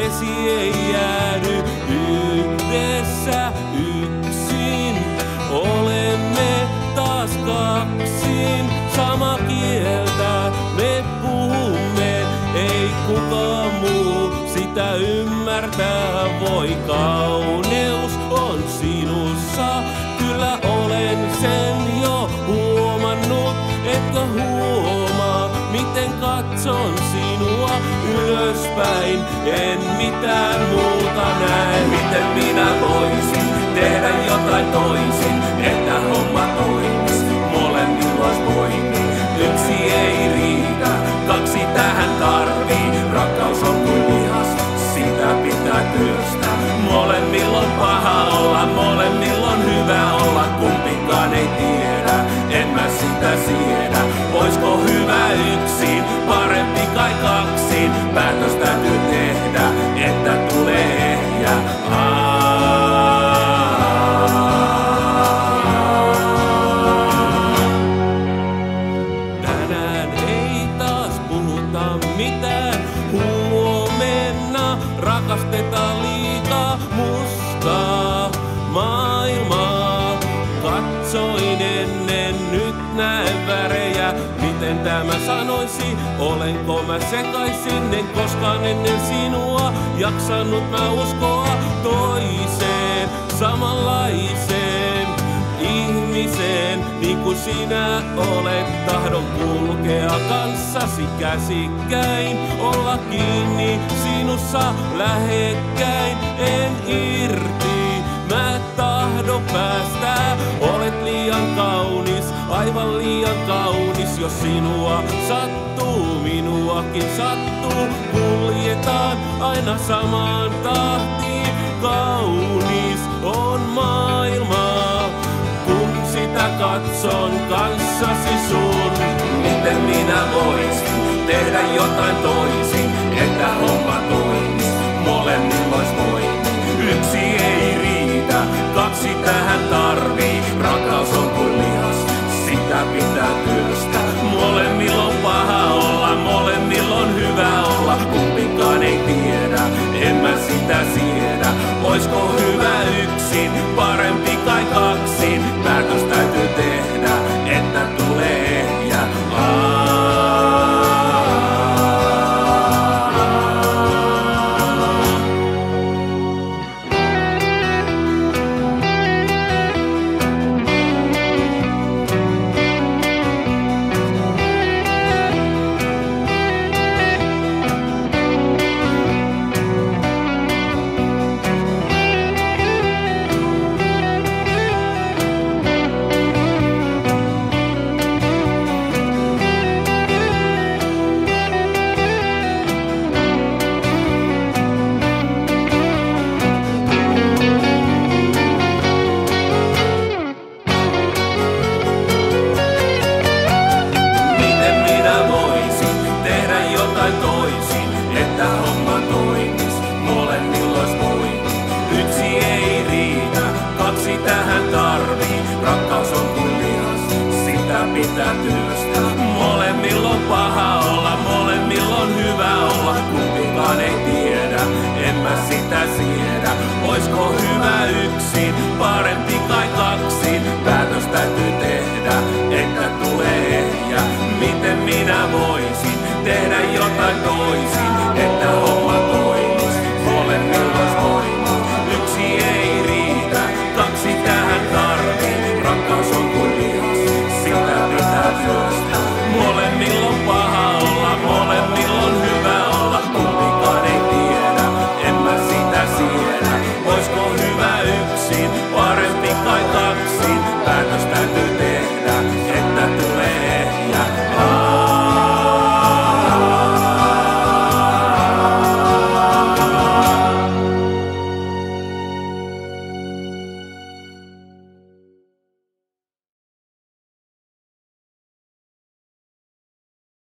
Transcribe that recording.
vesi ei jäädy yhdessä yksin. Olemme taas kaksin, sama kieltä me puhumme, ei kukaan muu sitä ymmärtää voi. Kauneus on sinussa, kyllä olen sen jo huomannut, etkö huomaa, miten katson sinua ylöspäin, en mitään muuta näe. Miten minä voisin tehdä jotain toisin, että homma toimis, molemmilla ois voimia. Yksi ei riitä, kaksi tähän tarvii, rakkaus on kuin lihas, sitä pitää työstää. Molemmilla on paha olla, molemmilla on hyvä olla, kumpikaan ei tiedä, en mä sitä siedä. Oisko hyvä yksin, parempi kai kaksin, päätös täytyy tehdä, että tulee ehjä. Tänään ei taas puhuta mitään, huomenna rakastetaan liikaa mustaa maailmaa. Katsoin ennen, nyt näen värejä. Miten tämä sanoisi, olenko mä sekaisin, en koskaan ennen sinua jaksanut mä uskoa toiseen, samanlaiseen ihmiseen, niin kuin sinä olet. Tahdon kulkea kanssasi käsikkäin, olla kiinni sinussa lähekkäin, en irti. Mä tahdon päästää, olet liian kaunis, aivan liian kaunis. Jos sinua sattuu, minuakin sattuu, kuljetaan aina samaan tahtiin. Kaunis on maailma, kun sitä katson kanssasi sun. Miten minä voisin tehdä jotain toisin, että homma toimis, molemmilla ois voimia. Yksi ei riitä, kaksi tähän tarvii, rakkaus on kuin lihas, sitä pitää työstää. Molemmilla on paha olla, molemmilla on hyvä olla, kumpikaan ei tiedä, en mä sitä siedä. Oisko hyvä yksin, parempi kai kaksin, päätös täytyy tehdä, että tulee ehjä. Toisin, että homma toimis, molemmilla ois voimia. Yksi ei riitä, kaksi tähän tarvii, rakkaus on kuin lihas, sitä pitää työstää. Molemmilla on paha olla, molemmilla on hyvä olla, kumpikaan ei tiedä, en mä sitä siedä. Oisko hyvä yksin, parempi kai kaksin, päätös täytyy tehdä, että tulee ehjä. Miten minä voisin tehdä jotain toisin, että homma toimis, molemmilla ois voimia. Yksi ei riitä, kaksi tähän tarvii, rakkaus on kuin lihas, sitä pitää työstää. Molemmilla on paha olla, molemmilla on hyvä olla, kumpikaan ei tiedä, en mä sitä siedä. Oisko hyvä yksin, parempi kai kaksin, päätös täytyy